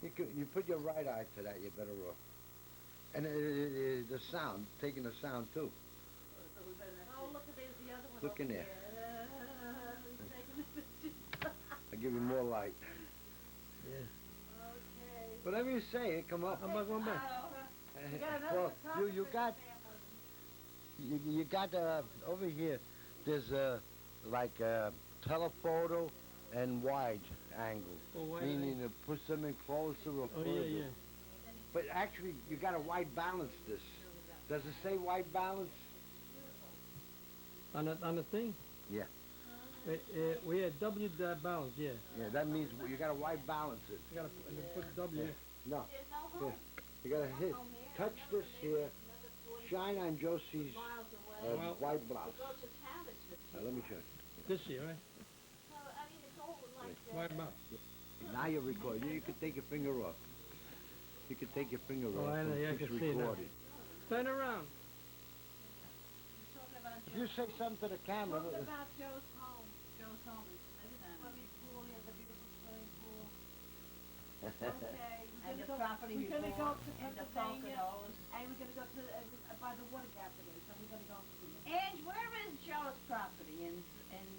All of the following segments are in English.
You put your right eye to that, you're better off. And the sound, taking the sound too. Oh, look at there's the other one. Look in there. He's taking the picture. I'll give you more light. Yeah. Okay. Whatever you say, it come up. How about one back? We got another Well, photographer you in the got family. you got over here. There's like telephoto and wide angle, Oh, wide meaning angle. to put something closer or Oh, further. yeah, yeah. But actually, you got to wide balance this. Does it say wide balance? On the thing? Yeah. We had W balance, yeah. Yeah, that means you got to wide balance it. You gotta put W. No. Here. You got to hit. Touch this here. Shine on Josie's white blouse. Now, let me show you. This year, right? So, Wide balance. Now you're recording. You can take your finger off. You can take your finger Oh, off. I know, and yeah, I it's can see it now. recorded. Turn around. If you say something to the camera, talking about Joe's home. Joe's home is swimming pool. He has a beautiful swimming pool. Okay. And the property We're gonna go to and the Pennsylvania, Poconos. and we're gonna go to by the water gap today. So we're gonna go see it. Ange, where is Joe's property in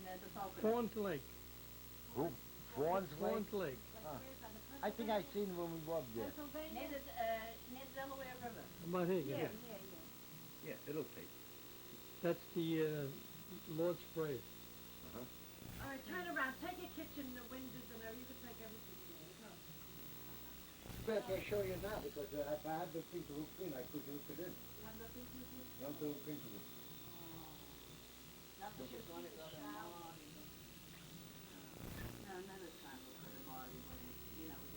the Poconos? Fawns Lake. who? Fawns Lake? Fawns Lake. I think I seen when we were up there. Near Pennsylvania. near the Delaware River. How about here? Yeah, Yeah. yeah, yeah. Yeah, it'll take. That's the Lord's Prayer. All right, turn around. Take your kitchen, the windows, and you can take everything there. Go. But I can show you now because if I had the thing to hook in, I could hook it in. You want the things with you? You want to hook into it? Nothing just want to go to Marty. No, another time we'll go to Marty when we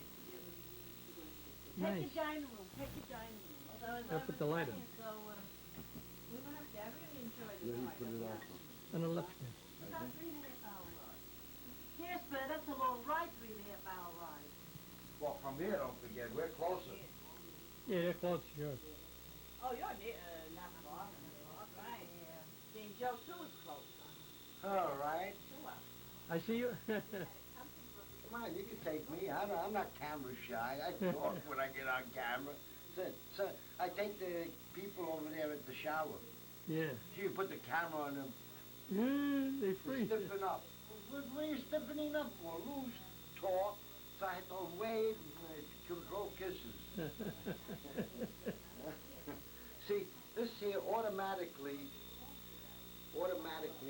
get together. We're going to get together. Take Nice. your dining room. Take your dining room. So as I'll I put was the light on. saying, so we don't have to. I really enjoy the Where do you ride. put it Yeah. on? On the left there. It's about 3.5 hour ride. Yes, but that's a long ride, 3.5 hour ride. Well, from here, don't forget, we're closer. Yeah, they're close to yours. Oh, you're near, not far. Right. Yeah. See, Joe Sue is close. All right. 2 hours. I see you. Come on, you can take me. I'm not camera shy. I talk when I get on camera. So I take the people over there at the shower. Yeah. You put the camera on them. Yeah, they They're freeze. stiffen up. What are you stiffening up for? Who's talk? So I had to wave and throw kisses. See, this here automatically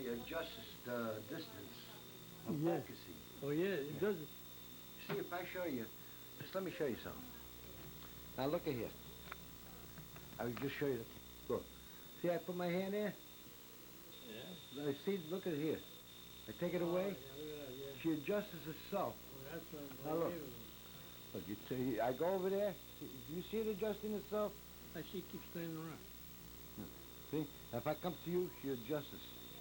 adjusts the distance of Yeah. focusing. Oh yeah, it does it. See, if I show you, just let me show you something. Now look at here. I will just show you. Look. See, I put my hand there. Yeah. Now, see, look at here. I take it away. She adjusts herself. Now look. Look, I go over there. You see it adjusting itself? I see it keeps turning around. See? If I come to you, she adjusts.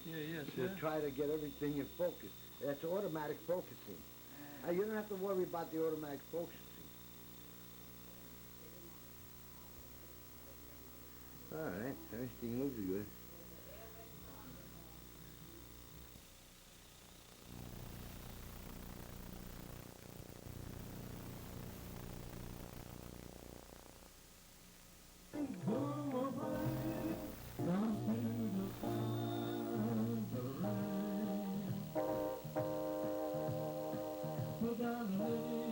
Yeah, yeah. She'll See? try to get everything in focus. That's automatic focusing. You don't have to worry about the automatic focusing. All right, everything looks good. Down the lane.